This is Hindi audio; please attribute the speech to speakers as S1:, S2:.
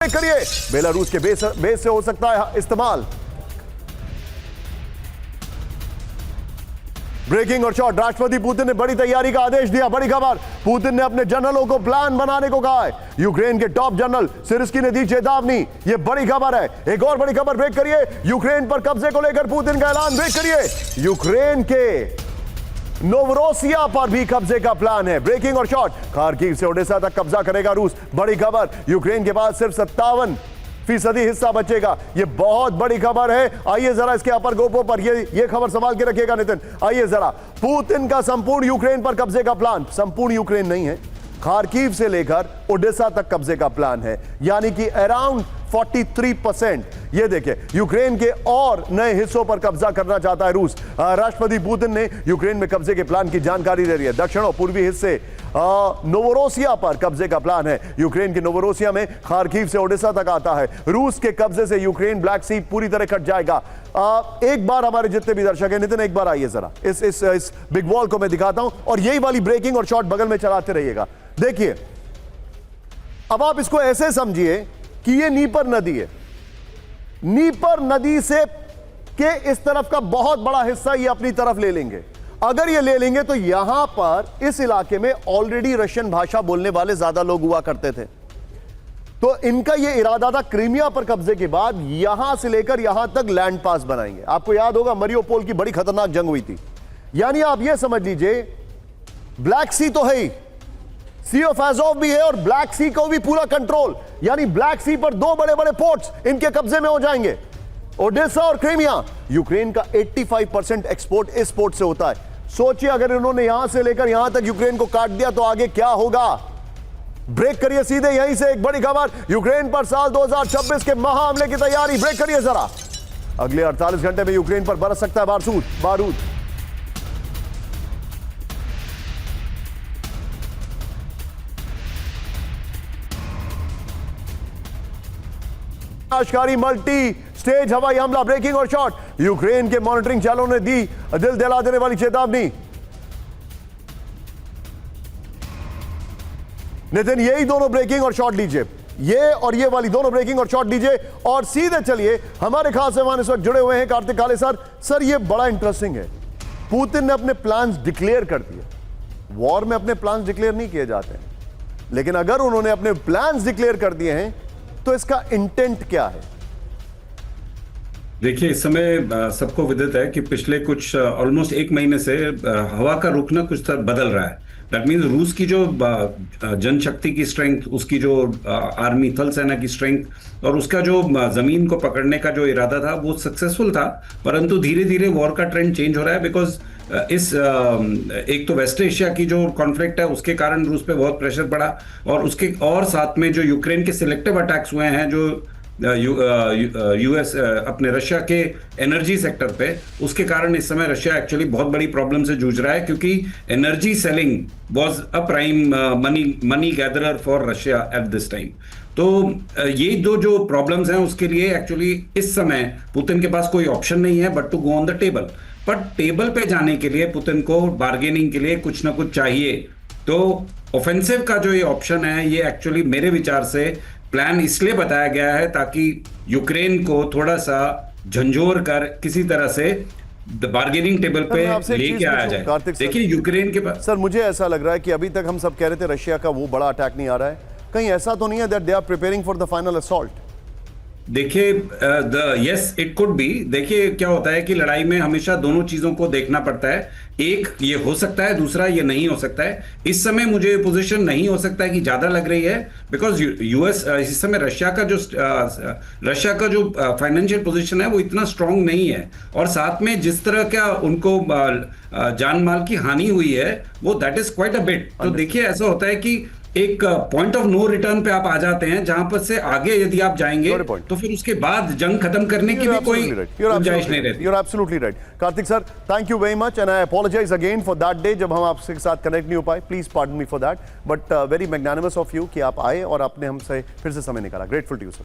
S1: करिए। बेलारूस के बेस से हो सकता है इस्तेमाल। ब्रेकिंग और शॉट, राष्ट्रपति पुतिन ने बड़ी तैयारी का आदेश दिया। बड़ी खबर, पुतिन ने अपने जनरलों को प्लान बनाने को कहा है। यूक्रेन के टॉप जनरल सिरस्की ने दी चेतावनी। यह बड़ी खबर है। एक और बड़ी खबर ब्रेक करिए। यूक्रेन पर कब्जे को लेकर पुतिन का ऐलान। ब्रेक करिए। यूक्रेन के नोवरोसिया पर भी कब्जे का प्लान है। ब्रेकिंग और शॉट, खार्किव से ओडेसा तक कब्जा करेगा रूस। बड़ी खबर, यूक्रेन के पास सिर्फ 57% हिस्सा बचेगा। यह बहुत बड़ी खबर है। आइए जरा इसके अपर गोपो पर ये खबर संभाल के रखिएगा नितिन। आइए जरा, पुतिन का संपूर्ण यूक्रेन पर कब्जे का प्लान। संपूर्ण यूक्रेन नहीं है, खार्किव से लेकर ओडेसा तक कब्जे का प्लान है, यानी कि अराउंड 43%। ये देखिए, यूक्रेन के और नए हिस्सों पर कब्जा करना चाहता है रूस। राष्ट्रपति पुतिन ने यूक्रेन में कब्जे के प्लान की जानकारी दे रही है। दक्षिण और पूर्वी हिस्से नोवरोसिया पर कब्जे का प्लान है। यूक्रेन के नोवरोसिया में खार्किव से ओडेसा तक आता है। रूस के कब्जे से यूक्रेन ब्लैक सी पूरी तरह कट जाएगा। एक बार हमारे जितने भी दर्शक हैं, नितिन एक बार आइए जरा, इस बिग वॉल को मैं दिखाता हूं और यही वाली ब्रेकिंग और शॉट बगल में चलाते रहिएगा। देखिए, अब आप इसको ऐसे समझिए कि ये नीपर नदी है। नीपर नदी से के इस तरफ का बहुत बड़ा हिस्सा ये अपनी तरफ ले लेंगे। अगर ये ले लेंगे तो यहां पर इस इलाके में ऑलरेडी रशियन भाषा बोलने वाले ज्यादा लोग हुआ करते थे। तो इनका ये इरादा था क्रीमिया पर कब्जे के बाद यहां से लेकर यहां तक लैंड पास बनाएंगे। आपको याद होगा मरियोपोल की बड़ी खतरनाक जंग हुई थी। यानी आप ये समझ लीजिए, ब्लैक सी तो है ही, सी ऑफ एज़ोव भी है और ब्लैक सी को भी पूरा कंट्रोल। यानी ब्लैक सी पर दो बड़े बड़े पोर्ट्स इनके कब्जे में हो जाएंगे, ओडेसा और क्रीमिया। यूक्रेन का 85% एक्सपोर्ट इस पोर्ट से होता है। सोचिए, अगर इन्होंने यहां से लेकर यहां तक यूक्रेन को काट दिया तो आगे क्या होगा। ब्रेक करिए सीधे यहीं से। एक बड़ी खबर, यूक्रेन पर साल 2026 के महाहमले की तैयारी। ब्रेक करिए जरा। अगले 48 घंटे में यूक्रेन पर बरस सकता है बारूद। आशकारी मल्टी स्टेज हवाई हमला। ब्रेकिंग और शॉट, यूक्रेन के मॉनिटरिंग चैनलों ने दी दिल दहला देने वाली चेतावनी। नितिन, यही दोनों ब्रेकिंग और शॉट लीजिए, ये और ये वाली दोनों ब्रेकिंग और शॉट लीजिए और सीधे चलिए। हमारे खास मेहमान इस वक्त जुड़े हुए हैं, कार्तिक काले सर। सर, ये बड़ा इंटरेस्टिंग है। पुतिन ने अपने प्लान्स डिक्लेयर कर दिए। वॉर में अपने प्लान्स डिक्लेयर नहीं किए जाते हैं, लेकिन अगर उन्होंने अपने प्लान्स डिक्लेयर कर दिए हैं तो इसका इंटेंट क्या है?
S2: देखिए, इस समय सबको विदित है कि पिछले कुछ ऑलमोस्ट 1 महीने से हवा का रुख ना कुछ तरह बदल रहा है। दैट मीन्स रूस की जो जनशक्ति की स्ट्रेंथ, उसकी जो आर्मी थल सेना की स्ट्रेंथ और उसका जो जमीन को पकड़ने का जो इरादा था वो सक्सेसफुल था। परंतु धीरे धीरे वॉर का ट्रेंड चेंज हो रहा है। बिकॉज एक तो वेस्ट एशिया की जो कॉन्फ्लिक्ट है उसके कारण रूस पे बहुत प्रेशर पड़ा और उसके और साथ में जो यूक्रेन के सिलेक्टिव अटैक्स हुए हैं, जो यूएस अपने रशिया के एनर्जी सेक्टर पे, उसके कारण इस समय रशिया एक्चुअली बहुत बड़ी प्रॉब्लम से जूझ रहा है, क्योंकि energy selling was a prime money gatherer for Russia at this time. तो ये दो जो प्रॉब्लम्स हैं उसके लिए एक्चुअली इस समय पुतिन के पास कोई ऑप्शन नहीं है but to go on the table. पर टेबल पे जाने के लिए पुतिन को बार्गेनिंग के लिए कुछ ना कुछ चाहिए। तो ऑफेंसिव का जो ये ऑप्शन है, ये एक्चुअली मेरे विचार से प्लान इसलिए बताया गया है ताकि यूक्रेन को थोड़ा सा झंझोर कर किसी तरह से बार्गेनिंग टेबल पे लेके आया जाए। देखिए, यूक्रेन के पास,
S1: सर, मुझे ऐसा लग रहा है कि अभी तक हम सब कह रहे थे रशिया का वो बड़ा अटैक नहीं आ रहा है। कहीं ऐसा तो नहीं है that they are preparing for the final assault?
S2: देखिए, यस इट कुड बी। देखिए, क्या होता है कि लड़ाई में हमेशा दोनों चीजों को देखना पड़ता है। एक ये हो सकता है, दूसरा ये नहीं हो सकता है। इस समय मुझे पोजीशन नहीं हो सकता है कि ज्यादा लग रही है, बिकॉज यूएस इस समय रशिया का जो फाइनेंशियल पोजीशन है वो इतना स्ट्रांग नहीं है, और साथ में जिस तरह का उनको जान माल की हानि हुई है वो that is quite a bit. तो देखिए, ऐसा होता है कि एक पॉइंट ऑफ नो रिटर्न पे आप आ जाते हैं, जहां पर से आगे यदि आप जाएंगे तो फिर उसके बाद जंग खत्म करने की भी कोई गुंजाइश नहीं रहती।
S1: You're absolutely right. Kartik sir, thank you very much and I apologise again for that day जब हम आपके साथ कनेक्ट नहीं हो पाए। Please pardon me for that, but very magnanimous of you कि आप आए और आपने हमसे फिर से समय निकाला। Grateful to you sir.